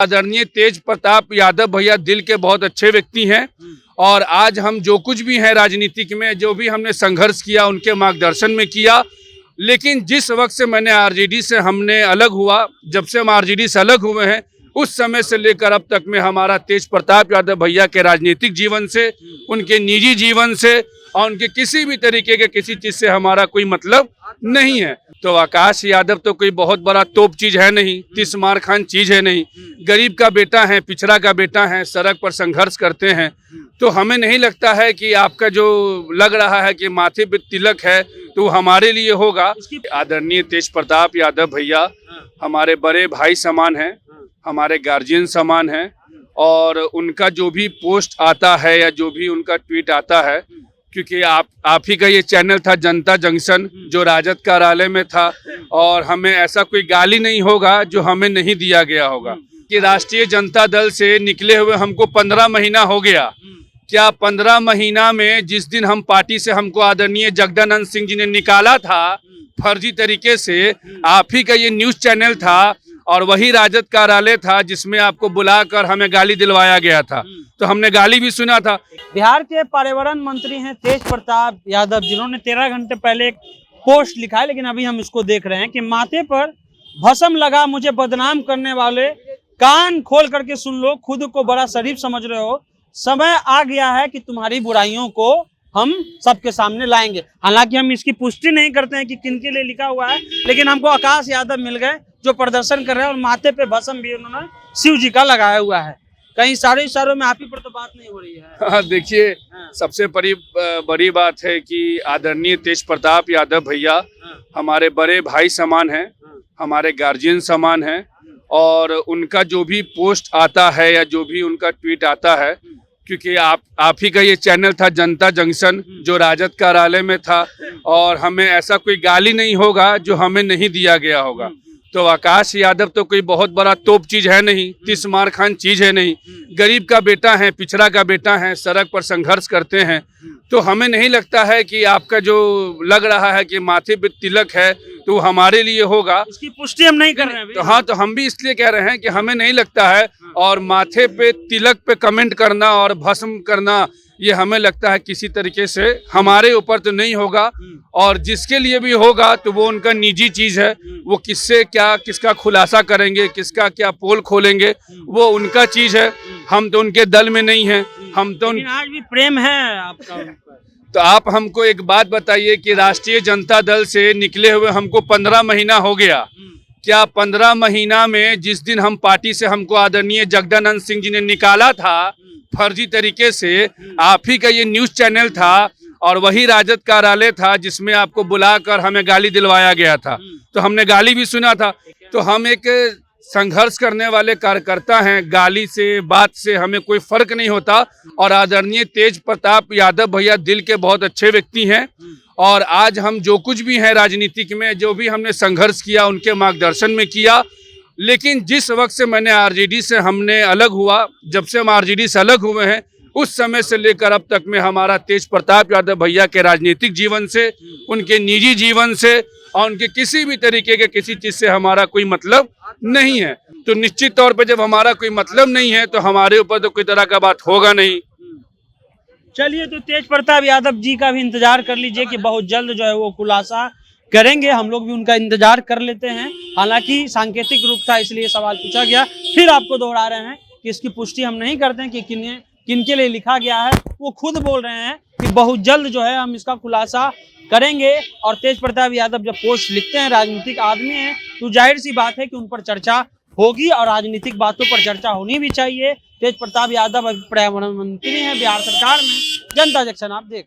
आदरणीय तेज प्रताप यादव भैया दिल के बहुत अच्छे व्यक्ति हैं और आज हम जो कुछ भी हैं राजनीतिक में जो भी हमने संघर्ष किया उनके मार्गदर्शन में किया। लेकिन जिस वक्त से मैंने आरजेडी से हमने अलग हुआ, जब से हम आरजेडी से अलग हुए हैं उस समय से लेकर अब तक में हमारा तेज प्रताप यादव भैया के राजनीतिक जीवन से, उनके निजी जीवन से और उनके किसी भी तरीके के किसी चीज से हमारा कोई मतलब नहीं है। तो आकाश यादव तो कोई बहुत बड़ा तोप चीज है नहीं, तिस्मार खान चीज है नहीं, गरीब का बेटा है, पिछड़ा का बेटा है, सड़क पर संघर्ष करते हैं। तो हमें नहीं लगता है कि आपका जो लग रहा है कि माथे पे तिलक है तो हमारे लिए होगा। आदरणीय तेज प्रताप यादव भैया हमारे बड़े भाई समान हैं, हमारे गार्जियन समान हैं और उनका जो भी पोस्ट आता है या जो भी उनका ट्वीट आता है, क्योंकि आप ही का ये चैनल था जनता जंक्शन जो राजद कार्यालय में था और हमें ऐसा कोई गाली नहीं होगा जो हमें नहीं दिया गया होगा कि राष्ट्रीय जनता दल से निकले हुए हमको 15 महीना हो गया। क्या 15 महीना में जिस दिन हम पार्टी से हमको आदरणीय जगदानंद सिंह जी ने निकाला था फर्जी तरीके से, आप ही का ये न्यूज चैनल था और वही राजद कार्यालय था जिसमें आपको बुलाकर हमें गाली दिलवाया गया था, तो हमने गाली भी सुना था। बिहार के पर्यावरण मंत्री हैं तेज प्रताप यादव, जिन्होंने 13 घंटे पहले एक पोस्ट लिखा है, लेकिन अभी हम इसको देख रहे हैं कि माथे पर भस्म लगा मुझे बदनाम करने वाले, कान खोल करके सुन लो, खुद को बड़ा शरीफ समझ रहे हो, समय आ गया है कि तुम्हारी बुराइयों को हम सबके सामने लाएंगे। हालांकि हम इसकी पुष्टि नहीं करते हैं कि किनके लिए लिखा हुआ है, लेकिन हमको आकाश यादव मिल गए जो प्रदर्शन कर रहे हैं और माथे पे भस्म भी उन्होंने शिव जी का लगाया हुआ है। कहीं सारे इशारों में आप ही पर तो बात नहीं हो रही है। देखिए, सबसे बड़ी बात है कि आदरणीय तेज प्रताप यादव भैया हमारे बड़े भाई समान हैं, हमारे गार्जियन समान हैं और उनका जो भी पोस्ट आता है या जो भी उनका ट्वीट आता है, क्योंकि आप ही का ये चैनल था जनता जंक्शन जो राजद कार्यालय में था और हमें ऐसा कोई गाली नहीं होगा जो हमें नहीं दिया गया होगा। तो आकाश यादव तो कोई बहुत बड़ा तोप चीज है नहीं, तिस्मार खान चीज है नहीं, गरीब का बेटा है, पिछड़ा का बेटा है, सड़क पर संघर्ष करते हैं। तो हमें नहीं लगता है कि आपका जो लग रहा है कि माथे पे तिलक है तो हमारे लिए होगा। उसकी पुष्टि हम नहीं कर रहे हैं। तो हाँ, तो हम भी इसलिए कह रहे हैं कि हमें नहीं लगता है और माथे पे तिलक पे कमेंट करना और भस्म करना ये हमें लगता है किसी तरीके से हमारे ऊपर तो नहीं होगा और जिसके लिए भी होगा तो वो उनका निजी चीज है। वो किससे क्या किसका खुलासा करेंगे, किसका क्या पोल खोलेंगे, वो उनका चीज है। हम तो उनके दल में नहीं हैं, हम तो आज भी प्रेम है आपका। तो आप हमको एक बात बताइए कि राष्ट्रीय जनता दल से निकले हुए हमको 15 महीना हो गया। क्या 15 महीना में जिस दिन हम पार्टी से हमको आदरणीय जगदानंद सिंह जी ने निकाला था फर्जी तरीके से, आप ही का ये न्यूज चैनल था और वही राजद कार्यालय था जिसमें आपको बुलाकर हमें गाली दिलवाया गया था, तो हमने गाली भी सुना था। तो हम एक संघर्ष करने वाले कार्यकर्ता हैं, गाली से बात से हमें कोई फर्क नहीं होता और आदरणीय तेज प्रताप यादव भैया दिल के बहुत अच्छे व्यक्ति हैं और आज हम जो कुछ भी हैं राजनीतिक में जो भी हमने संघर्ष किया उनके मार्गदर्शन में किया। लेकिन जिस वक्त से मैंने आरजेडी से हमने अलग हुआ, जब से हम आरजेडी से अलग हुए हैं उस समय से लेकर अब तक में हमारा तेज प्रताप यादव भैया के राजनीतिक जीवन से, उनके निजी जीवन से और उनके किसी भी तरीके के किसी चीज से हमारा कोई मतलब नहीं है। तो निश्चित तौर पे जब हमारा कोई मतलब नहीं है तो हमारे ऊपर तो कोई तरह का बात होगा नहीं। चलिए, तो तेज प्रताप यादव जी का भी इंतजार कर लीजिए कि बहुत जल्द जो है वो खुलासा करेंगे। हम लोग भी उनका इंतजार कर लेते हैं। हालांकि सांकेतिक रूप था इसलिए सवाल पूछा गया, फिर आपको दोहरा रहे हैं कि इसकी पुष्टि हम नहीं करते हैं कि किनके लिए लिखा गया है। वो खुद बोल रहे हैं कि बहुत जल्द जो है हम इसका खुलासा करेंगे। और तेज प्रताप यादव जब पोस्ट लिखते हैं, राजनीतिक आदमी हैं, तो जाहिर सी बात है कि उन पर चर्चा होगी और राजनीतिक बातों पर चर्चा होनी भी चाहिए। तेज प्रताप यादव अभी पर्यावरण मंत्री हैं बिहार सरकार में। जनता जंक्शन आप देख